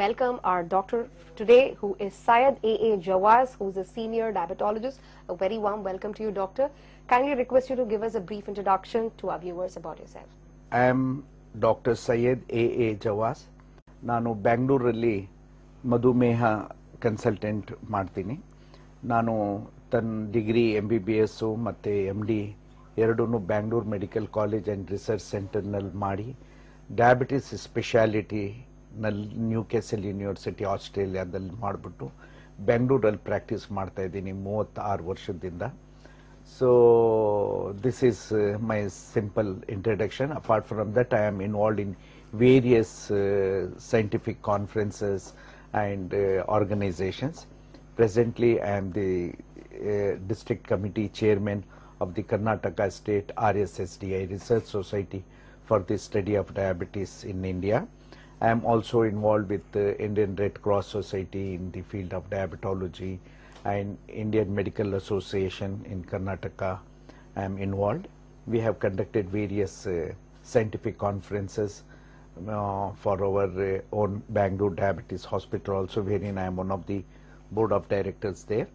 welcome our doctor today, who is Syed A.A. Jawaz, who is a senior diabetologist. A very warm welcome to you, doctor. Kindly request you to give us a brief introduction to our viewers about yourself. I am Dr. Syed A.A. Jawaz. ನಾನು ಬ್ಯಾಂಗ್ಳೂರಲ್ಲಿ ಮಧುಮೇಹ consultant ಮಾಡ್ತೀನಿ. ನಾನು ತನ್ನ degree MBBS ಮತ್ತು MD ಎರಡೂ Bangalore medical college and research ಸೆಂಟರ್ನಲ್ಲಿ ಮಾಡಿ, ಡಯಾಬಿಟಿಸ್ ಸ್ಪೆಷಾಲಿಟಿನಲ್ಲಿ ನ್ಯೂ ಕ್ಯಾಸಲ್ ಯೂನಿವರ್ಸಿಟಿ ಆಸ್ಟ್ರೇಲಿಯಾದಲ್ಲಿ ಮಾಡಿಬಿಟ್ಟು ಬೆಂಗಳೂರಲ್ಲಿ ಪ್ರಾಕ್ಟೀಸ್ ಮಾಡ್ತಾ ಇದ್ದೀನಿ 36 ವರ್ಷದಿಂದ. So this is my simple introduction. Apart from that, I am involved in various scientific conferences and organizations. Presently, I am the district committee chairman of the Karnataka State RSSDI Research Society for the study of diabetes in India. I am also involved with the Indian Red Cross Society in the field of diabetology and Indian Medical Association in Karnataka. I am involved. We have conducted various scientific conferences for our own Bangalore Diabetes Hospital also, wherein I am one of the board of directors there.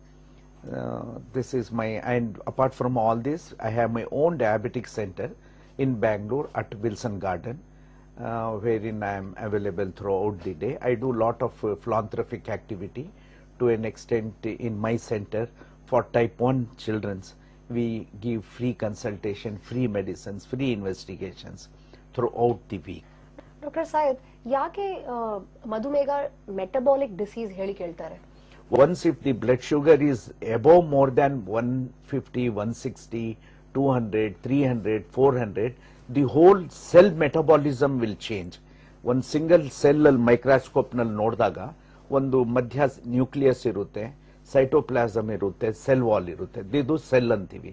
This is my, and apart from all this, I have my own diabetic center in Bangalore at Wilson Garden, wherein I am available throughout the day. I do lot of philanthropic activity to an extent in my center for type 1 children's. We give free consultation, free medicines, free investigations throughout the week. Dr. Syed, ಯಾಕೆ ಮಧುಮೇಹ metabolic disease ಹೇಳಿ ಕೇಳ್ತಾರೆ? Once if the blood sugar is above more than 150, 160, 200, 300, 400, the whole cell metabolism will change. One single cell microscope ನಲ್ಲಿ ನೋಡಿದಾಗ ಒಂದು ಮಧ್ಯ nucleus ಇರುತ್ತೆ, cytoplasm ಇರುತ್ತೆ, ಸೆಲ್ ವಾಲ್ ಇರುತ್ತೆ. ಇದು ಸೆಲ್ ಅಂತೀವಿ.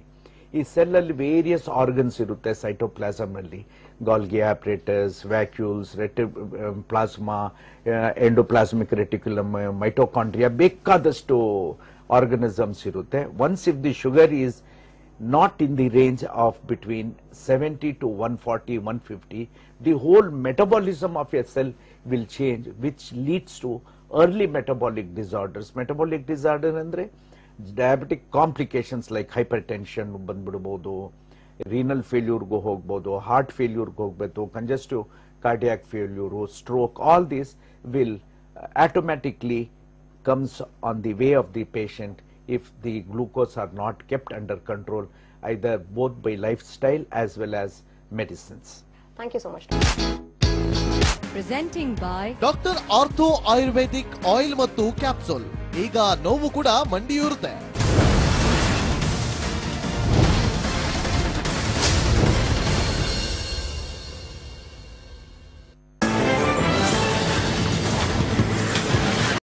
ಈ ಸೆಲ್ ಅಲ್ಲಿ ವೇರಿಯಸ್ ಆರ್ಗನ್ಸ್ ಇರುತ್ತೆ. ಸೈಟೋಪ್ಲಾಸಮ್ ಅಲ್ಲಿ Golgi apparatus, vacuoles, plasma, endoplasmic reticulum, mitochondria, ಬೇಕಾದಷ್ಟು ಆರ್ಗನಿಸಮ್ಸ್ ಇರುತ್ತೆ. Once if the sugar is not in the range of between 70 to 140, 150, the whole metabolism of a cell will change, which leads to early metabolic disorders. Metabolic disorder andre diabetic complications like hypertension bandbidabodu, renal failure go hogbodu, heart failure go hogbedu, congestive cardiac failure, stroke. All this will automatically comes on the way of the patient if the glucose are not kept under control, either both by lifestyle as well as medicines. Thank you so much. Presenting by Dr. Ortho Ayurvedic Oil ಮತ್ತು capsule. ಈಗ ನೋವು ಕೂಡ ಮಂಡಿಯೂರುತ್ತೆ.